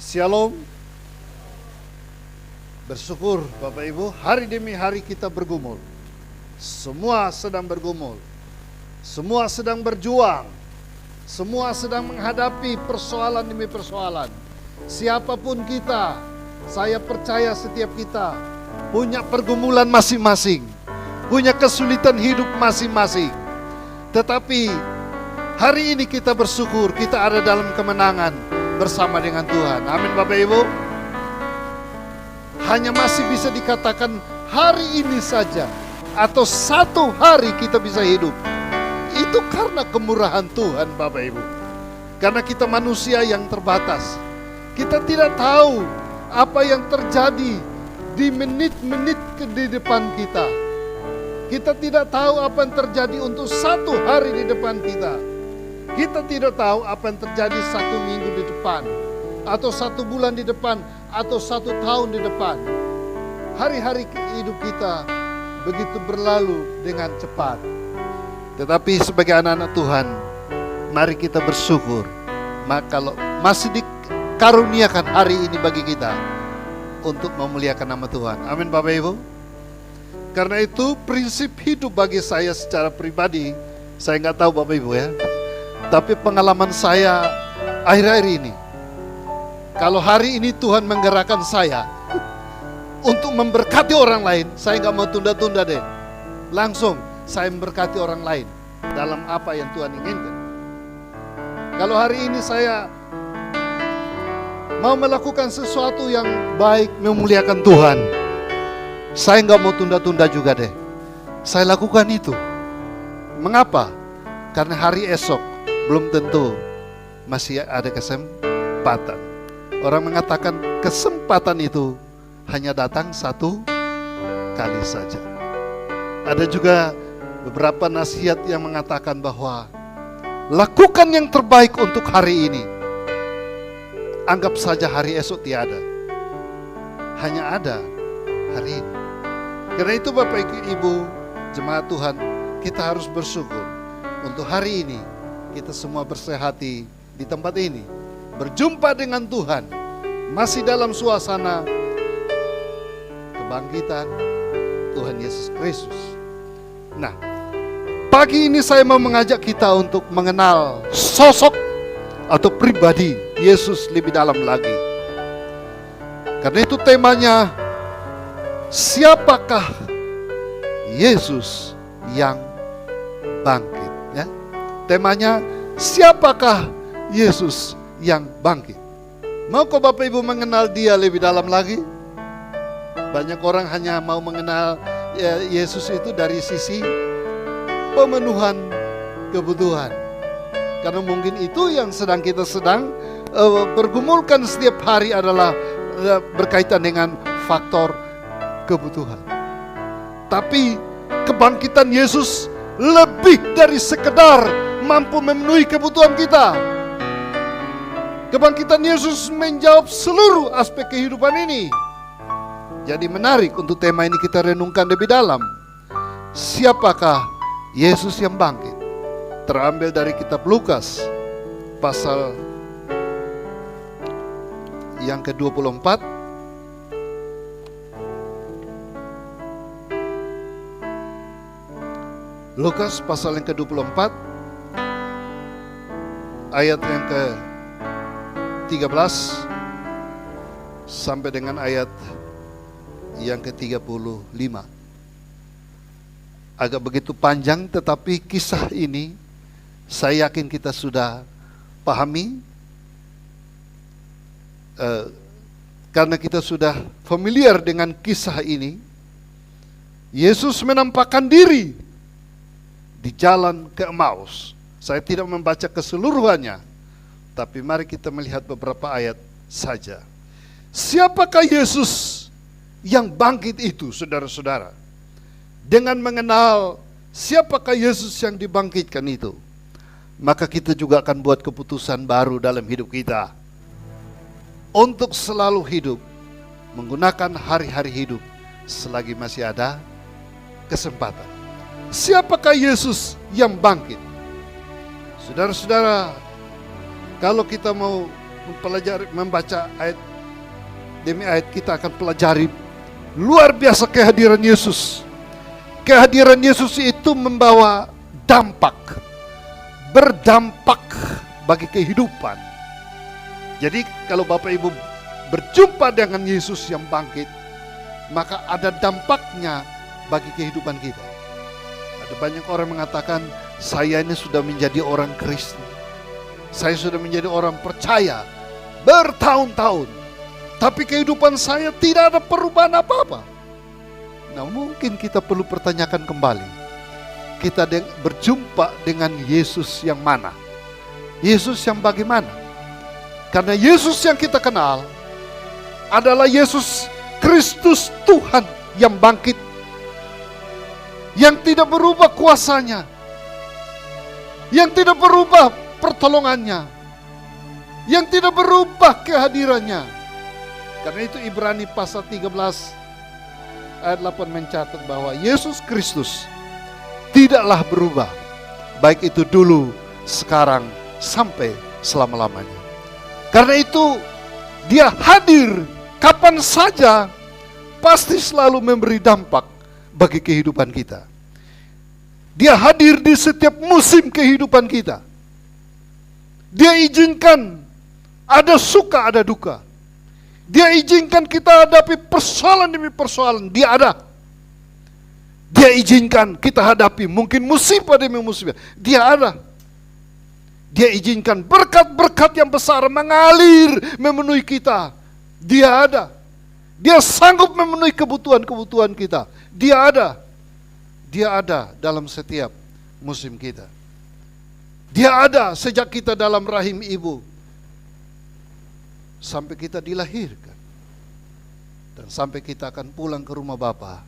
Shalom. Bersyukur Bapak Ibu, hari demi hari kita bergumul. Semua sedang bergumul. Semua sedang berjuang. Semua sedang menghadapi persoalan demi persoalan. Siapapun kita, saya percaya setiap kita punya pergumulan masing-masing, punya kesulitan hidup masing-masing. Tetapi hari ini kita bersyukur, kita ada dalam kemenangan bersama dengan Tuhan. Amin Bapak Ibu. Hanya masih bisa dikatakan hari ini saja atau satu hari kita bisa hidup. Itu karena kemurahan Tuhan Bapak Ibu. Karena kita manusia yang terbatas. Kita tidak tahu apa yang terjadi di menit-menit di depan kita. Kita tidak tahu apa yang terjadi untuk satu hari di depan kita. Kita tidak tahu apa yang terjadi 1 minggu di depan, atau 1 bulan di depan, atau 1 tahun di depan. Hari-hari hidup kita begitu berlalu dengan cepat. Tetapi sebagai anak-anak Tuhan, mari kita bersyukur. Maka kalau masih dikaruniakan hari ini bagi kita untuk memuliakan nama Tuhan. Amin Bapak Ibu. Karena itu prinsip hidup bagi saya secara pribadi, saya nggak tahu Bapak Ibu ya. Tapi pengalaman saya akhir-akhir ini, kalau hari ini Tuhan menggerakkan saya untuk memberkati orang lain, saya nggak mau tunda-tunda deh. Langsung saya memberkati orang lain dalam apa yang Tuhan inginkan. Kalau hari ini saya mau melakukan sesuatu yang baik, memuliakan Tuhan, saya nggak mau tunda-tunda juga deh. Saya lakukan itu. Mengapa? Karena hari esok belum tentu masih ada kesempatan. Orang mengatakan kesempatan itu hanya datang 1 kali saja. Ada juga beberapa nasihat yang mengatakan bahwa lakukan yang terbaik untuk hari ini. Anggap saja hari esok tiada. Hanya ada hari ini. Karena itu Bapak Ibu, jemaat Tuhan, kita harus bersyukur untuk hari ini. Kita semua bersehati di tempat ini, berjumpa dengan Tuhan, masih dalam suasana kebangkitan Tuhan Yesus Kristus. Nah, pagi ini saya mau mengajak kita untuk mengenal sosok atau pribadi Yesus lebih dalam lagi. Karena itu temanya, siapakah Yesus yang bangkit? Ya? Temanya, siapakah Yesus yang bangkit? Mau kok Bapak Ibu mengenal dia lebih dalam lagi? Banyak orang hanya mau mengenal Yesus itu dari sisi pemenuhan kebutuhan. Karena mungkin itu yang kita sedang pergumulkan setiap hari adalah berkaitan dengan faktor kebutuhan. Tapi kebangkitan Yesus lebih dari sekedar mampu memenuhi kebutuhan kita. Kebangkitan Yesus menjawab seluruh aspek kehidupan ini. Jadi menarik untuk tema ini kita renungkan lebih dalam. Siapakah Yesus yang bangkit? Terambil dari kitab Lukas pasal yang ke-24. Lukas pasal yang ke-24 ayat yang ke-13 sampai dengan ayat yang ke-35. Agak begitu panjang, tetapi kisah ini saya yakin kita sudah pahami karena kita sudah familiar dengan kisah ini. Yesus menampakkan diri di jalan ke Emmaus. Saya tidak membaca keseluruhannya, tapi mari kita melihat beberapa ayat saja. Siapakah Yesus yang bangkit itu, saudara-saudara? Dengan mengenal siapakah Yesus yang dibangkitkan itu, maka kita juga akan buat keputusan baru dalam hidup kita. Untuk selalu hidup, menggunakan hari-hari hidup selagi masih ada kesempatan. Siapakah Yesus yang bangkit? Saudara-saudara, kalau kita mau membaca ayat demi ayat, kita akan pelajari luar biasa kehadiran Yesus. Kehadiran Yesus itu membawa dampak, berdampak bagi kehidupan. Jadi kalau Bapak Ibu berjumpa dengan Yesus yang bangkit, maka ada dampaknya bagi kehidupan kita. Ada banyak orang mengatakan, saya ini sudah menjadi orang Kristen, saya sudah menjadi orang percaya bertahun-tahun, tapi kehidupan saya tidak ada perubahan apa-apa. Nah, mungkin kita perlu pertanyakan kembali, kita berjumpa dengan Yesus yang mana? Yesus yang bagaimana? Karena Yesus yang kita kenal adalah Yesus Kristus Tuhan yang bangkit, yang tidak berubah kuasanya, yang tidak berubah pertolongannya, yang tidak berubah kehadirannya. Karena itu Ibrani pasal 13 ayat 8 mencatat bahwa Yesus Kristus tidaklah berubah, baik itu dulu, sekarang, sampai selama-lamanya. Karena itu Dia hadir kapan saja, pasti selalu memberi dampak bagi kehidupan kita. Dia hadir di setiap musim kehidupan kita. Dia izinkan ada suka, ada duka. Dia izinkan kita hadapi persoalan demi persoalan, Dia ada. Dia izinkan kita hadapi mungkin musibah demi musibah, Dia ada. Dia izinkan berkat-berkat yang besar mengalir memenuhi kita, Dia ada. Dia sanggup memenuhi kebutuhan-kebutuhan kita, Dia ada. Dia ada dalam setiap musim kita. Dia ada sejak kita dalam rahim ibu sampai kita dilahirkan, dan sampai kita akan pulang ke rumah Bapa,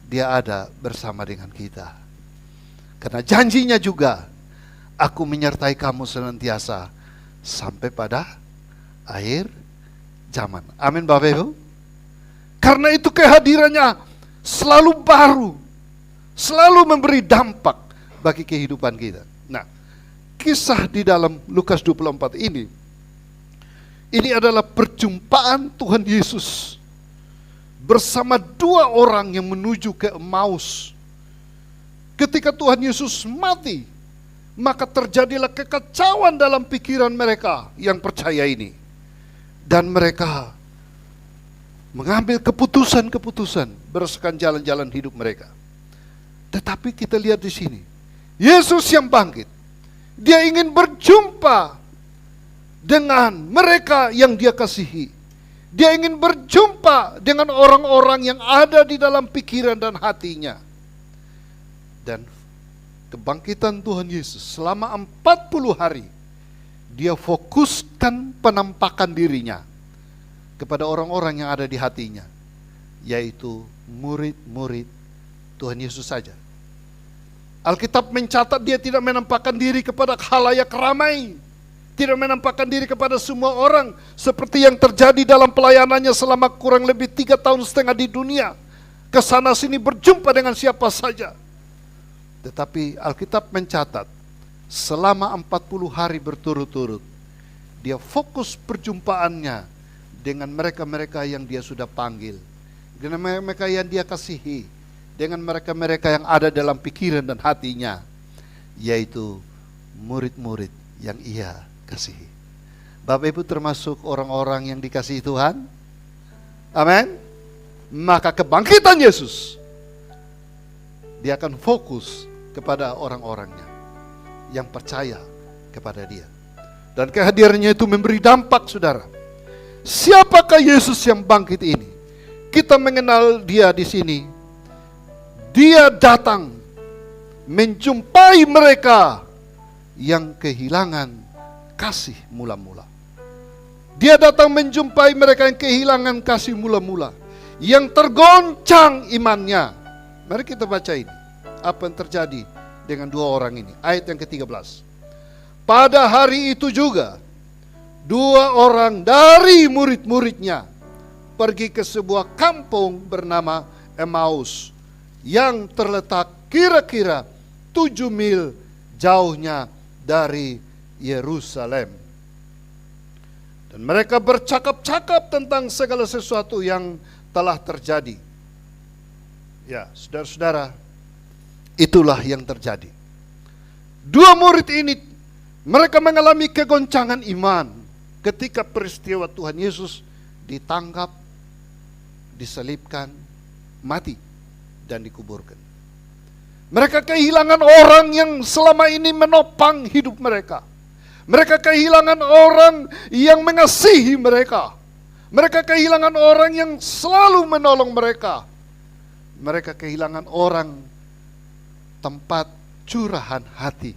Dia ada bersama dengan kita. Karena janjinya juga, aku menyertai kamu senantiasa sampai pada akhir zaman. Amin Bapak Ibu. Karena itu kehadirannya selalu baru, selalu memberi dampak bagi kehidupan kita. Nah, kisah di dalam Lukas 24 ini adalah perjumpaan Tuhan Yesus bersama dua orang yang menuju ke Emmaus. Ketika Tuhan Yesus mati, maka terjadilah kekacauan dalam pikiran mereka yang percaya ini. Dan mereka mengambil keputusan-keputusan berdasarkan jalan-jalan hidup mereka. Tetapi kita lihat di sini, Yesus yang bangkit, Dia ingin berjumpa dengan mereka yang Dia kasihi. Dia ingin berjumpa dengan orang-orang yang ada di dalam pikiran dan hatinya. Dan kebangkitan Tuhan Yesus selama 40 hari, Dia fokuskan penampakan dirinya kepada orang-orang yang ada di hatinya, yaitu murid-murid Tuhan Yesus saja. Alkitab mencatat Dia tidak menampakkan diri kepada khalayak ramai, tidak menampakkan diri kepada semua orang seperti yang terjadi dalam pelayanannya selama kurang lebih 3,5 tahun di dunia. Kesana sini berjumpa dengan siapa saja. Tetapi Alkitab mencatat selama 40 hari berturut-turut, Dia fokus perjumpaannya dengan mereka-mereka yang Dia sudah panggil, dengan mereka yang Dia kasihi, dengan mereka-mereka yang ada dalam pikiran dan hatinya, yaitu murid-murid yang Ia kasihi. Bapak Ibu termasuk orang-orang yang dikasihi Tuhan? Amin. Maka kebangkitan Yesus, Dia akan fokus kepada orang-orangnya yang percaya kepada Dia. Dan kehadirannya itu memberi dampak, saudara. Siapakah Yesus yang bangkit ini? Kita mengenal Dia di sini. Dia datang menjumpai mereka yang kehilangan kasih mula-mula. Dia datang menjumpai mereka yang kehilangan kasih mula-mula, yang tergoncang imannya. Mari kita baca ini, apa yang terjadi dengan dua orang ini. Ayat yang ke-13. Pada hari itu juga, dua orang dari murid-muridnya pergi ke sebuah kampung bernama Emmaus, yang terletak kira-kira 7 mil jauhnya dari Yerusalem. Dan mereka bercakap-cakap tentang segala sesuatu yang telah terjadi. Ya, saudara-saudara, itulah yang terjadi. Dua murid ini, mereka mengalami kegoncangan iman ketika peristiwa Tuhan Yesus ditangkap, disalibkan, mati, dan dikuburkan. Mereka kehilangan orang yang selama ini menopang hidup mereka. Mereka kehilangan orang yang mengasihi mereka. Mereka kehilangan orang yang selalu menolong mereka. Mereka kehilangan orang tempat curahan hati.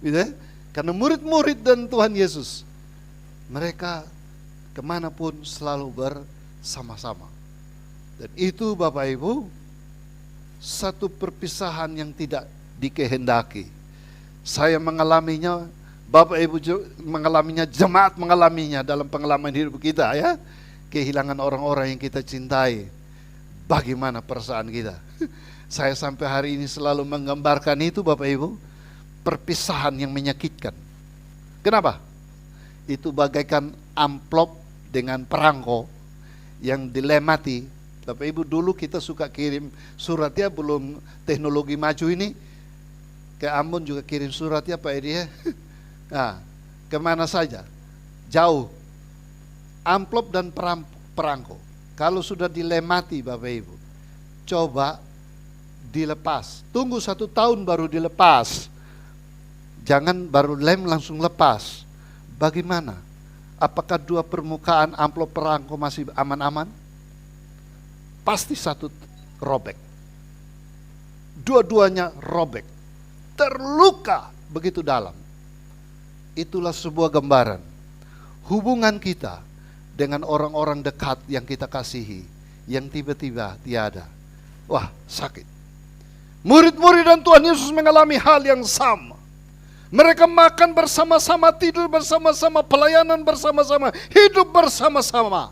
Gitu ya? Karena murid-murid dan Tuhan Yesus, mereka kemanapun selalu bersama-sama. Dan itu Bapak Ibu, satu perpisahan yang tidak dikehendaki. Saya mengalaminya, Bapak Ibu mengalaminya, jemaat mengalaminya dalam pengalaman hidup kita ya. Kehilangan orang-orang yang kita cintai. Bagaimana perasaan kita? Saya sampai hari ini selalu menggambarkan itu Bapak Ibu, perpisahan yang menyakitkan. Kenapa? Itu bagaikan amplop dengan perangko yang dilemati. Bapak Ibu, dulu kita suka kirim surat ya, belum teknologi maju ini. Ke Ambon juga kirim surat ya Pak Edi ya. Nah, kemana saja, jauh, amplop dan perangko. Kalau sudah dilemati Bapak Ibu, coba dilepas. Tunggu 1 tahun baru dilepas. Jangan baru lem langsung lepas. Bagaimana? Apakah dua permukaan amplop perangko masih aman-aman? Pasti satu robek. Dua-duanya robek. Terluka begitu dalam. Itulah sebuah gambaran hubungan kita dengan orang-orang dekat yang kita kasihi, yang tiba-tiba tiada. Wah, sakit. Murid-murid dan Tuhan Yesus mengalami hal yang sama. Mereka makan bersama-sama, tidur bersama-sama, pelayanan bersama-sama, hidup bersama-sama.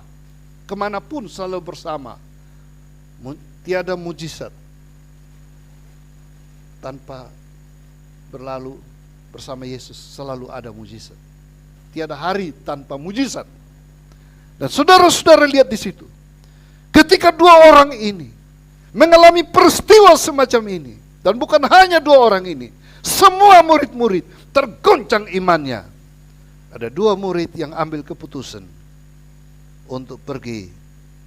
Kemanapun selalu bersama. Tiada mujizat tanpa berlalu bersama Yesus, selalu ada mujizat. Tiada hari tanpa mujizat. Dan saudara-saudara lihat di situ, ketika dua orang ini mengalami peristiwa semacam ini, dan bukan hanya dua orang ini, semua murid-murid tergoncang imannya. Ada dua murid yang ambil keputusan untuk pergi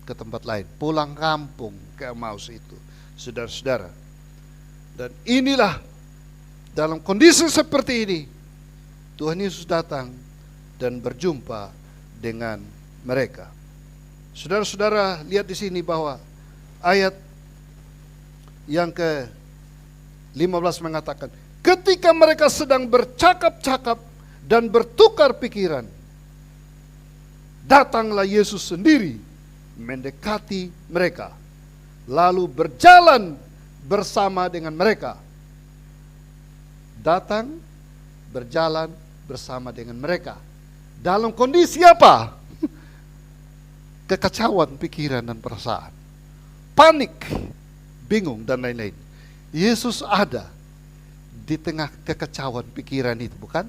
ke tempat lain, pulang kampung ke Emmaus itu, saudara-saudara. Dan inilah, dalam kondisi seperti ini, Tuhan Yesus datang dan berjumpa dengan mereka. Saudara-saudara, lihat di sini bahwa ayat yang ke-15 mengatakan, ketika mereka sedang bercakap-cakap dan bertukar pikiran, datanglah Yesus sendiri mendekati mereka, lalu berjalan bersama dengan mereka. Datang, berjalan bersama dengan mereka. Dalam kondisi apa? Kekacauan pikiran dan perasaan, panik, bingung dan lain-lain. Yesus ada di tengah kekacauan pikiran itu, bukan?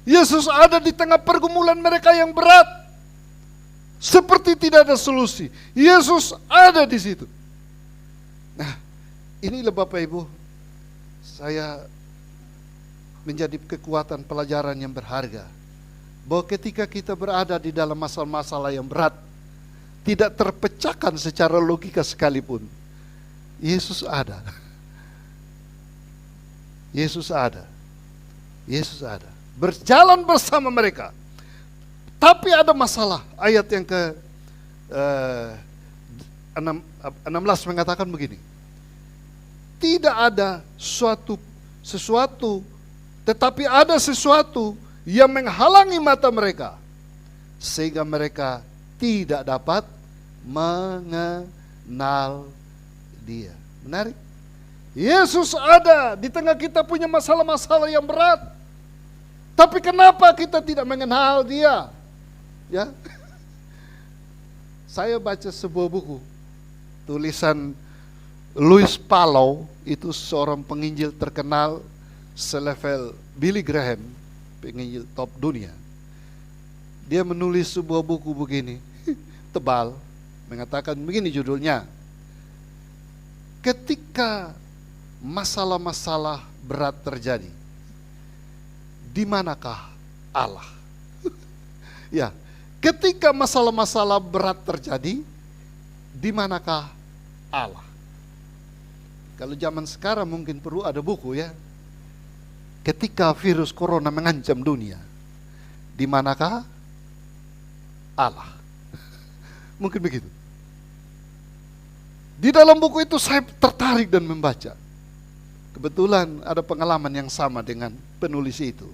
Yesus ada di tengah pergumulan mereka yang berat, seperti tidak ada solusi. Yesus ada di situ. Nah, inilah Bapak Ibu, saya menjadi kekuatan pelajaran yang berharga, bahwa ketika kita berada di dalam masalah-masalah yang berat, tidak terpecahkan secara logika sekalipun, Yesus ada. Yesus ada. Yesus ada. Berjalan bersama mereka. Tapi ada masalah. Ayat yang ke 16 mengatakan begini. Tidak ada sesuatu, tetapi ada sesuatu yang menghalangi mata mereka, sehingga mereka tidak dapat mengenal Dia. Menarik. Yesus ada di tengah kita punya masalah-masalah yang berat. Tapi kenapa kita tidak mengenal Dia? Ya. Saya baca sebuah buku tulisan Louis Pallow, itu seorang penginjil terkenal selevel Billy Graham, penginjil top dunia. Dia menulis sebuah buku begini, tebal, mengatakan begini judulnya, ketika masalah-masalah berat terjadi, di manakah Allah? Ya, ketika masalah-masalah berat terjadi, di manakah Allah? Kalau zaman sekarang mungkin perlu ada buku ya. Ketika virus corona mengancam dunia, di manakah Allah? Mungkin begitu. Di dalam buku itu saya tertarik dan membaca. Kebetulan ada pengalaman yang sama dengan penulis itu.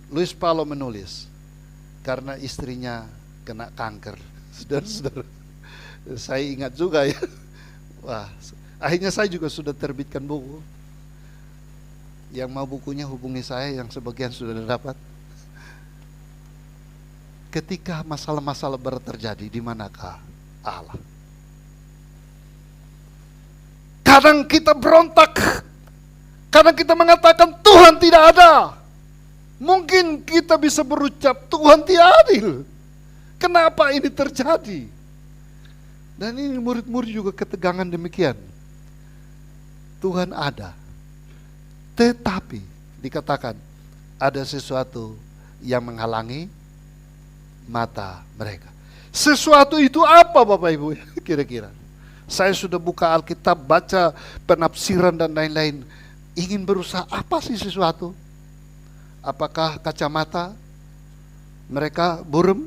Luis Paulo menulis, karena istrinya kena kanker. Saudara-saudara, saya ingat juga ya. Wah, akhirnya saya juga sudah terbitkan buku. Yang mau bukunya hubungi saya, yang sebagian sudah dapat. Ketika masalah-masalah berat terjadi, di manakah Allah? Kadang kita berontak, kadang kita mengatakan Tuhan tidak ada. Mungkin kita bisa berucap Tuhan tidak adil. Kenapa ini terjadi? Dan ini murid-murid juga ketegangan demikian. Tuhan ada, tetapi dikatakan ada sesuatu yang menghalangi mata mereka. Sesuatu itu apa Bapak Ibu? Kira-kira saya sudah buka Alkitab, baca penafsiran dan lain-lain. Ingin berusaha, apa sih sesuatu? Apakah kacamata mereka buram,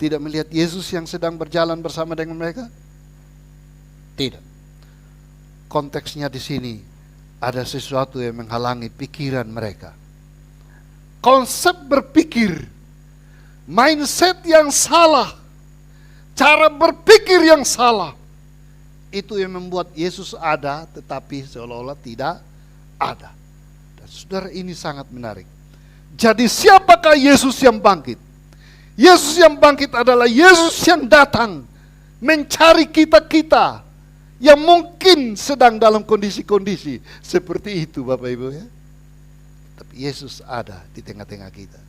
tidak melihat Yesus yang sedang berjalan bersama dengan mereka? Tidak. Konteksnya di sini ada sesuatu yang menghalangi pikiran mereka. Konsep berpikir, mindset yang salah, cara berpikir yang salah, itu yang membuat Yesus ada tetapi seolah-olah tidak ada. Dan saudara, ini sangat menarik. Jadi siapakah Yesus yang bangkit? Yesus yang bangkit adalah Yesus yang datang mencari kita-kita yang mungkin sedang dalam kondisi-kondisi seperti itu Bapak Ibu ya. Tapi Yesus ada di tengah-tengah kita.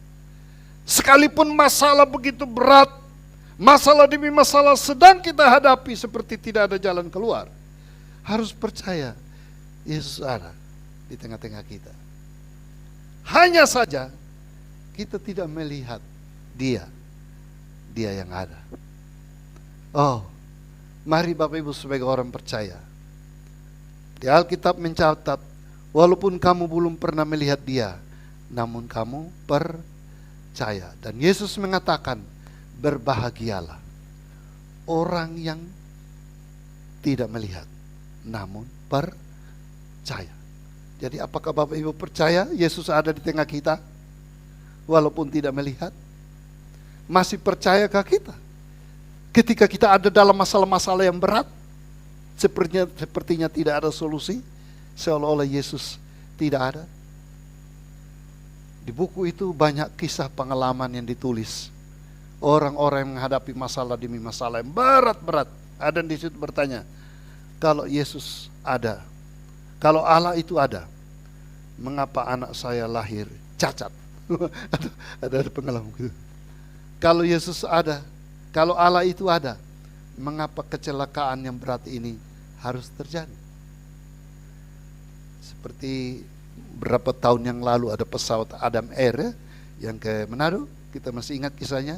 Sekalipun masalah begitu berat, masalah demi masalah sedang kita hadapi seperti tidak ada jalan keluar, harus percaya Yesus ada di tengah-tengah kita. Hanya saja kita tidak melihat Dia yang ada. Oh, mari Bapak Ibu sebagai orang percaya, di Alkitab mencatat, walaupun kamu belum pernah melihat Dia, namun kamu percaya. Dan Yesus mengatakan, berbahagialah orang yang tidak melihat, namun percaya. Jadi apakah Bapak Ibu percaya Yesus ada di tengah kita, walaupun tidak melihat? Masih percayakah kita? Ketika kita ada dalam masalah-masalah yang berat, sepertinya tidak ada solusi, seolah-olah Yesus tidak ada. Di buku itu banyak kisah pengalaman yang ditulis. Orang-orang yang menghadapi masalah demi masalah yang berat-berat. Ada di situ bertanya, kalau Yesus ada, kalau Allah itu ada, mengapa anak saya lahir cacat? ada pengalaman gitu. Kalau Yesus ada, kalau Allah itu ada, mengapa kecelakaan yang berat ini harus terjadi? Seperti berapa tahun yang lalu ada pesawat Adam Air ya, yang ke Manado, kita masih ingat kisahnya.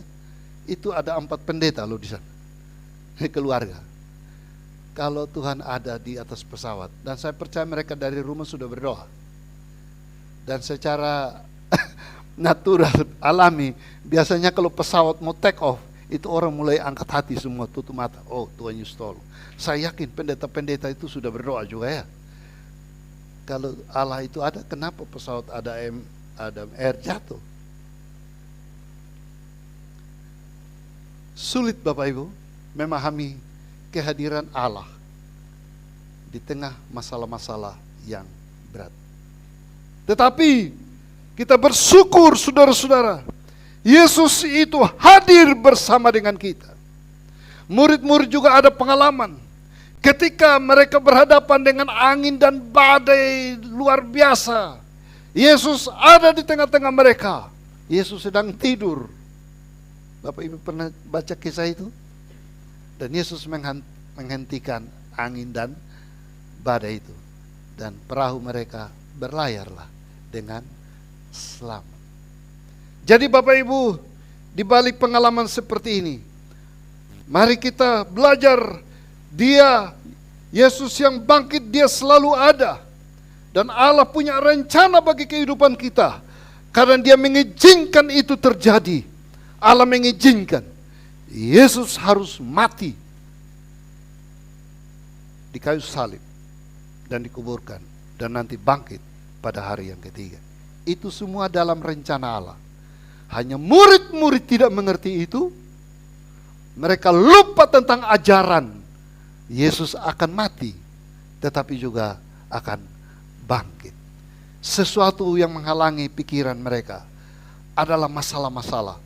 Itu ada 4 pendeta loh di sana, keluarga. Kalau Tuhan ada di atas pesawat, dan saya percaya mereka dari rumah sudah berdoa, dan secara natural, alami, biasanya kalau pesawat mau take off, itu orang mulai angkat hati semua, tutup mata. Oh, Tuhan Yesus tolong. Saya yakin pendeta-pendeta itu sudah berdoa juga ya. Kalau Allah itu ada, kenapa pesawat Adam Air jatuh? Sulit Bapak Ibu memahami kehadiran Allah di tengah masalah-masalah yang berat. Tetapi kita bersyukur saudara-saudara, Yesus itu hadir bersama dengan kita. Murid-murid juga ada pengalaman ketika mereka berhadapan dengan angin dan badai luar biasa. Yesus ada di tengah-tengah mereka. Yesus sedang tidur. Bapak Ibu pernah baca kisah itu? Dan Yesus menghentikan angin dan badai itu. Dan perahu mereka berlayarlah dengan selamat. Jadi Bapak Ibu, di balik pengalaman seperti ini, mari kita belajar Dia, Yesus yang bangkit, Dia selalu ada. Dan Allah punya rencana bagi kehidupan kita. Karena Dia mengizinkan itu terjadi. Allah mengizinkan Yesus harus mati di kayu salib dan dikuburkan, dan nanti bangkit pada hari yang ketiga. Itu semua dalam rencana Allah. Hanya murid-murid tidak mengerti itu. Mereka lupa tentang ajaran Yesus akan mati, tetapi juga akan bangkit. Sesuatu yang menghalangi pikiran mereka adalah masalah-masalah.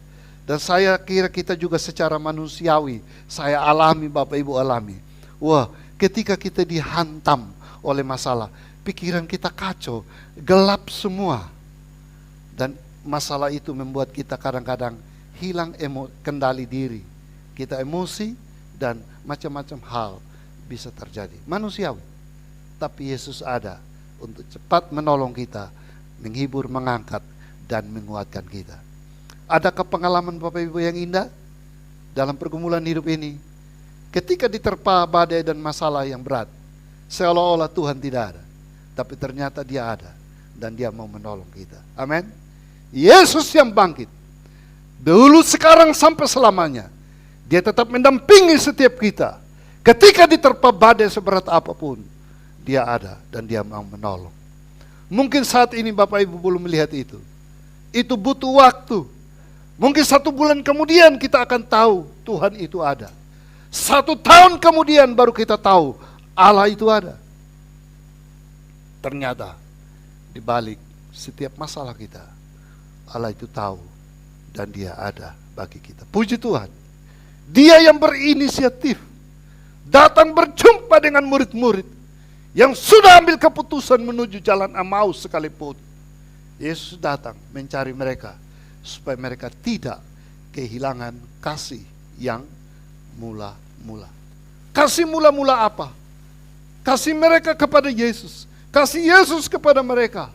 Dan saya kira kita juga secara manusiawi, saya alami, Bapak Ibu alami. Wah, ketika kita dihantam oleh masalah, pikiran kita kacau, gelap semua. Dan masalah itu membuat kita kadang-kadang hilang kendali diri. Kita emosi dan macam-macam hal bisa terjadi. Manusiawi. Tapi Yesus ada untuk cepat menolong kita, menghibur, mengangkat, dan menguatkan kita. Adakah pengalaman Bapak Ibu yang indah dalam pergumulan hidup ini? Ketika diterpa badai dan masalah yang berat, seolah-olah Tuhan tidak ada. Tapi ternyata Dia ada dan Dia mau menolong kita. Amin. Yesus yang bangkit, dulu, sekarang, sampai selamanya. Dia tetap mendampingi setiap kita. Ketika diterpa badai seberat apapun, Dia ada dan Dia mau menolong. Mungkin saat ini Bapak Ibu belum melihat itu. Itu butuh waktu. Mungkin 1 bulan kemudian kita akan tahu Tuhan itu ada. 1 tahun kemudian baru kita tahu Allah itu ada. Ternyata di balik setiap masalah kita, Allah itu tahu dan Dia ada bagi kita. Puji Tuhan. Dia yang berinisiatif datang berjumpa dengan murid-murid yang sudah ambil keputusan menuju jalan Emmaus sekalipun. Yesus datang mencari mereka supaya mereka tidak kehilangan kasih yang mula-mula. Kasih mula-mula apa? Kasih mereka kepada Yesus. Kasih Yesus kepada mereka.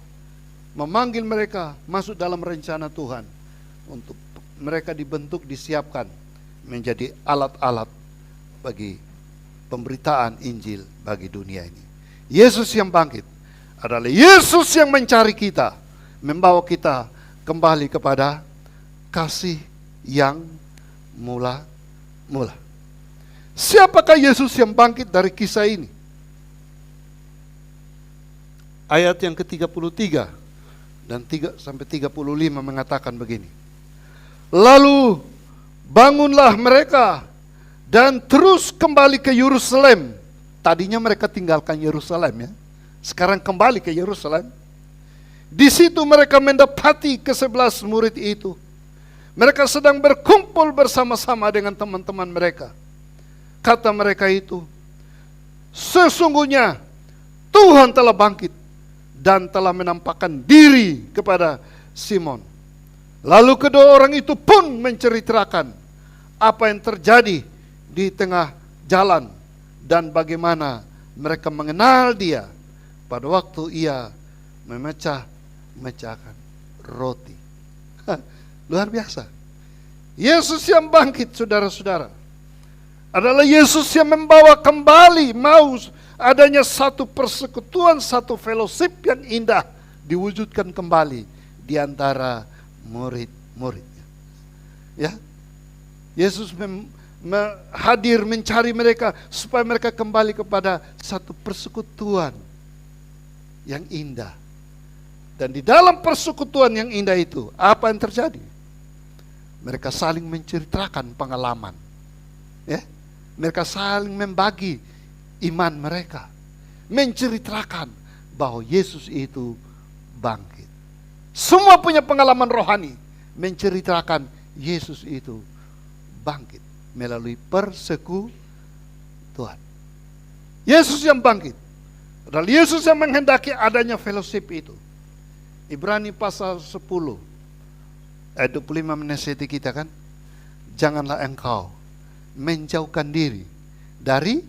Memanggil mereka masuk dalam rencana Tuhan. Untuk mereka dibentuk, disiapkan menjadi alat-alat bagi pemberitaan Injil bagi dunia ini. Yesus yang bangkit adalah Yesus yang mencari kita, membawa kita kembali kepada kasih yang mula-mula. Siapakah Yesus yang bangkit dari kisah ini? Ayat yang ke-33 dan 3-35 mengatakan begini. Lalu bangunlah mereka dan terus kembali ke Yerusalem. Tadinya mereka tinggalkan Yerusalem, ya. Sekarang kembali ke Yerusalem. Di situ mereka mendapati ke-11 murid itu. Mereka sedang berkumpul bersama-sama dengan teman-teman mereka. Kata mereka itu, sesungguhnya Tuhan telah bangkit dan telah menampakkan diri kepada Simon. Lalu kedua orang itu pun menceritakan apa yang terjadi di tengah jalan dan bagaimana mereka mengenal Dia pada waktu Ia memecahkan roti. Luar biasa. Yesus yang bangkit, saudara-saudara, adalah Yesus yang membawa kembali, mau adanya satu persekutuan, satu fellowship yang indah diwujudkan kembali di antara murid-muridnya. Ya, Yesus hadir mencari mereka supaya mereka kembali kepada satu persekutuan yang indah. Dan di dalam persekutuan yang indah itu, apa yang terjadi? Mereka saling menceritakan pengalaman. Ya, mereka saling membagi iman mereka, menceritakan bahwa Yesus itu bangkit. Semua punya pengalaman rohani, menceritakan Yesus itu bangkit melalui persekutuan. Yesus yang bangkit adalah Yesus yang menghendaki adanya fellowship itu. Ibrani pasal 10 ayat 25 menasihati kita kan, janganlah engkau menjauhkan diri dari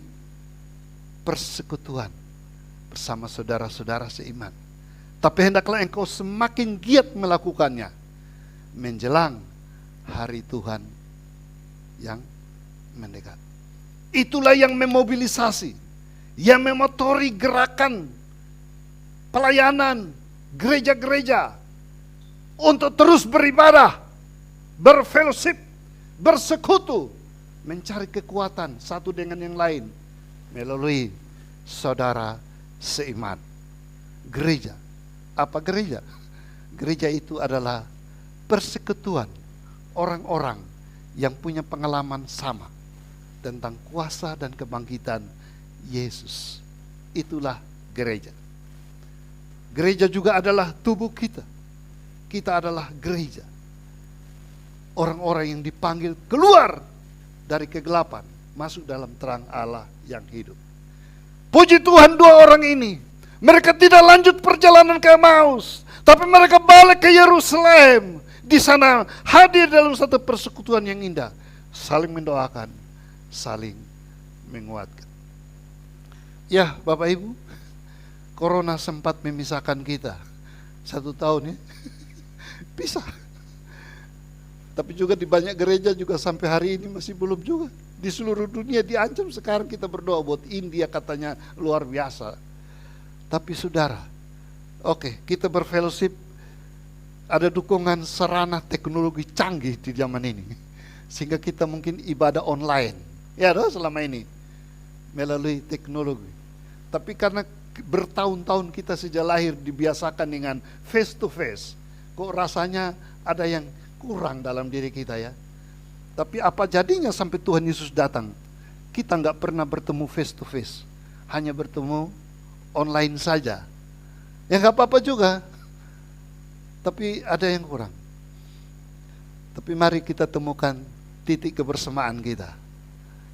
persekutuan bersama saudara-saudara seiman, tapi hendaklah engkau semakin giat melakukannya menjelang hari Tuhan yang mendekat. Itulah yang memobilisasi, yang memotori gerakan pelayanan gereja-gereja untuk terus beribadah, berfellowship, bersekutu, mencari kekuatan satu dengan yang lain melalui saudara seiman. Gereja, apa gereja? Gereja itu adalah persekutuan orang-orang yang punya pengalaman sama tentang kuasa dan kebangkitan Yesus. Itulah gereja. Gereja juga adalah tubuh kita. Kita adalah gereja. Orang-orang yang dipanggil keluar dari kegelapan, masuk dalam terang Allah yang hidup. Puji Tuhan, dua orang ini, mereka tidak lanjut perjalanan ke Emmaus, tapi mereka balik ke Yerusalem. Di sana hadir dalam satu persekutuan yang indah, saling mendoakan, saling menguatkan. Ya, Bapak Ibu, Corona sempat memisahkan kita 1 tahun ya, pisah. Tapi juga di banyak gereja juga sampai hari ini masih belum juga. Di seluruh dunia diancam sekarang kita berdoa buat India, katanya luar biasa. Tapi saudara, oke, kita berfellowship, ada dukungan sarana teknologi canggih di zaman ini, sehingga kita mungkin ibadah online, ya selama ini melalui teknologi. Tapi karena bertahun-tahun kita sejak lahir dibiasakan dengan face to face, kok rasanya ada yang kurang dalam diri kita ya. Tapi apa jadinya sampai Tuhan Yesus datang, kita nggak pernah bertemu face to face, hanya bertemu online saja. Ya nggak apa-apa juga, tapi ada yang kurang. Tapi mari kita temukan titik kebersamaan kita,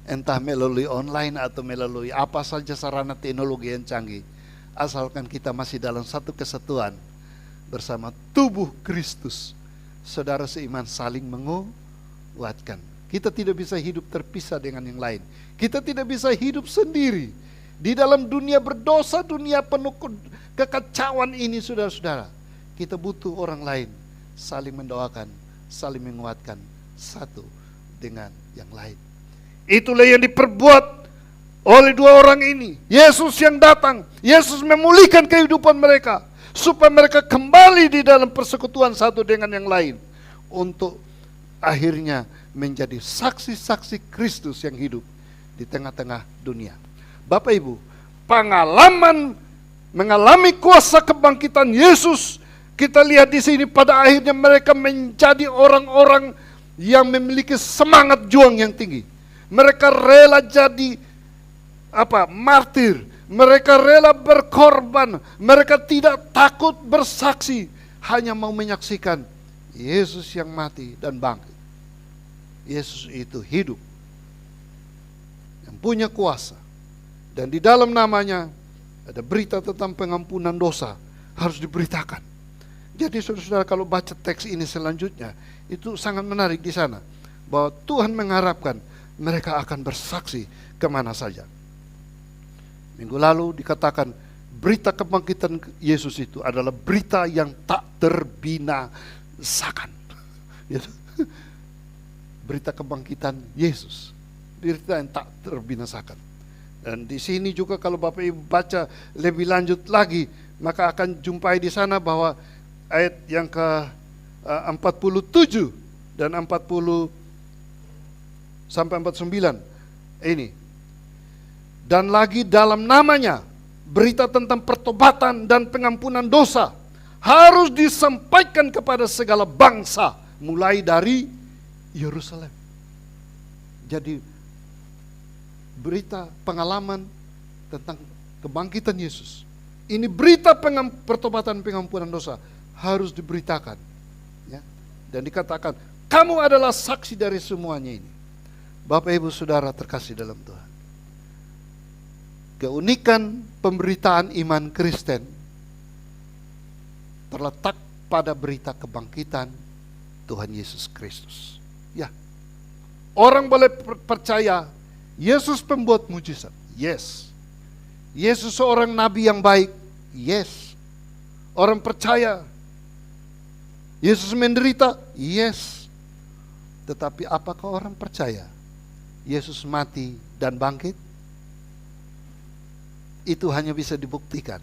entah melalui online atau melalui apa saja sarana teknologi yang canggih, asalkan kita masih dalam satu kesatuan bersama tubuh Kristus. Saudara seiman saling menguatkan. Kita tidak bisa hidup terpisah dengan yang lain. Kita tidak bisa hidup sendiri di dalam dunia berdosa, dunia penuh kekacauan ini, saudara-saudara. Kita butuh orang lain, saling mendoakan, saling menguatkan satu dengan yang lain. Itulah yang diperbuat oleh dua orang ini. Yesus yang datang, Yesus memulihkan kehidupan mereka, supaya mereka kembali di dalam persekutuan satu dengan yang lain, untuk akhirnya menjadi saksi-saksi Kristus yang hidup di tengah-tengah dunia. Bapak Ibu, pengalaman mengalami kuasa kebangkitan Yesus, kita lihat di sini pada akhirnya mereka menjadi orang-orang yang memiliki semangat juang yang tinggi. Mereka rela jadi martir. Mereka rela berkorban, mereka tidak takut bersaksi, hanya mau menyaksikan Yesus yang mati dan bangkit. Yesus itu hidup, yang punya kuasa, dan di dalam namanya ada berita tentang pengampunan dosa, harus diberitakan. Jadi saudara-saudara, kalau baca teks ini selanjutnya, itu sangat menarik di sana, bahwa Tuhan mengharapkan mereka akan bersaksi kemana saja. Minggu lalu dikatakan berita kebangkitan Yesus itu adalah berita yang tak terbinasakan. Berita kebangkitan Yesus, berita yang tak terbinasakan. Dan di sini juga kalau Bapak Ibu baca lebih lanjut lagi, maka akan jumpai di sana bahwa ayat yang ke 47 dan 40 sampai 49 ini. Dan lagi dalam namanya berita tentang pertobatan dan pengampunan dosa harus disampaikan kepada segala bangsa, mulai dari Yerusalem. Jadi berita pengalaman tentang kebangkitan Yesus, ini berita pertobatan pengampunan dosa harus diberitakan ya. Dan dikatakan kamu adalah saksi dari semuanya ini. Bapak Ibu Saudara terkasih dalam Tuhan, keunikan pemberitaan iman Kristen terletak pada berita kebangkitan Tuhan Yesus Kristus. Ya, orang boleh percaya Yesus pembuat mujizat, yes. Yesus seorang nabi yang baik, yes. Orang percaya Yesus menderita, yes. Tetapi apakah orang percaya Yesus mati dan bangkit? Itu hanya bisa dibuktikan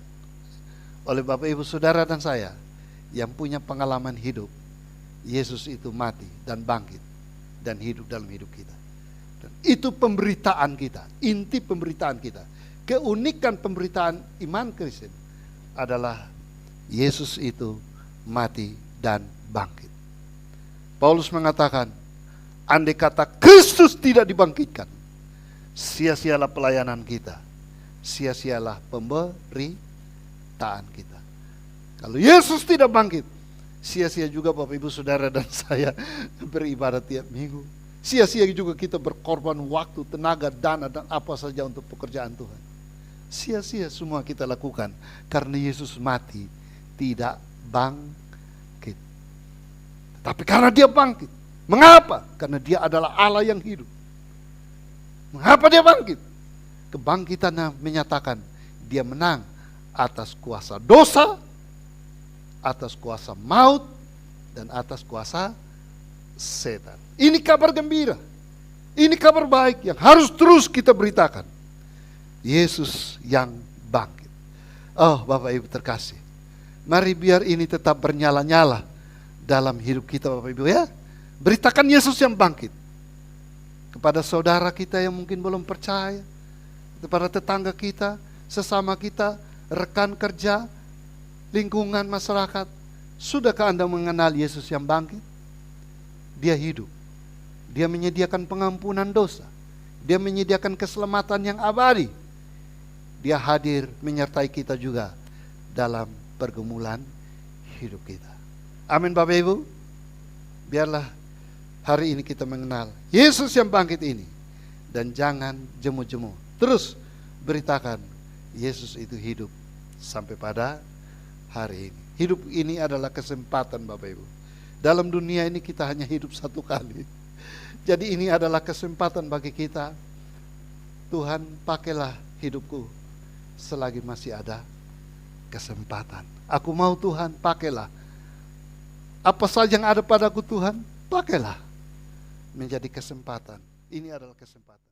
oleh Bapak Ibu Saudara dan saya yang punya pengalaman hidup. Yesus itu mati dan bangkit dan hidup dalam hidup kita. Dan itu pemberitaan kita, inti pemberitaan kita. Keunikan pemberitaan iman Kristen adalah Yesus itu mati dan bangkit. Paulus mengatakan, andai kata Kristus tidak dibangkitkan, sia-sialah pelayanan kita, sia-sialah pemberitaan kita. Kalau Yesus tidak bangkit, sia-sia juga Bapak Ibu Saudara dan saya beribadat tiap minggu. Sia-sia juga kita berkorban waktu, tenaga, dana, dan apa saja untuk pekerjaan Tuhan. Sia-sia semua kita lakukan karena Yesus mati tidak bangkit. Tapi karena dia bangkit. Mengapa? Karena dia adalah Allah yang hidup. Mengapa dia bangkit? Kebangkitannya menyatakan dia menang atas kuasa dosa, atas kuasa maut, dan atas kuasa setan. Ini kabar gembira. Ini kabar baik yang harus terus kita beritakan. Yesus yang bangkit. Oh Bapak Ibu terkasih, mari biar ini tetap bernyala-nyala dalam hidup kita Bapak Ibu ya. Beritakan Yesus yang bangkit kepada saudara kita yang mungkin belum percaya, kepada tetangga kita, sesama kita, rekan kerja, lingkungan masyarakat. Sudahkah Anda mengenal Yesus yang bangkit? Dia hidup. Dia menyediakan pengampunan dosa. Dia menyediakan keselamatan yang abadi. Dia hadir menyertai kita juga dalam pergumulan hidup kita. Amin Bapak Ibu. Biarlah hari ini kita mengenal Yesus yang bangkit ini. Dan jangan jemu-jemu. Terus beritakan Yesus itu hidup sampai pada hari ini. Hidup ini adalah kesempatan Bapak Ibu. Dalam dunia ini kita hanya hidup satu kali. Jadi ini adalah kesempatan bagi kita. Tuhan, pakailah hidupku selagi masih ada kesempatan. Aku mau Tuhan, pakailah. Apa saja yang ada padaku Tuhan, pakailah. Menjadi kesempatan. Ini adalah kesempatan.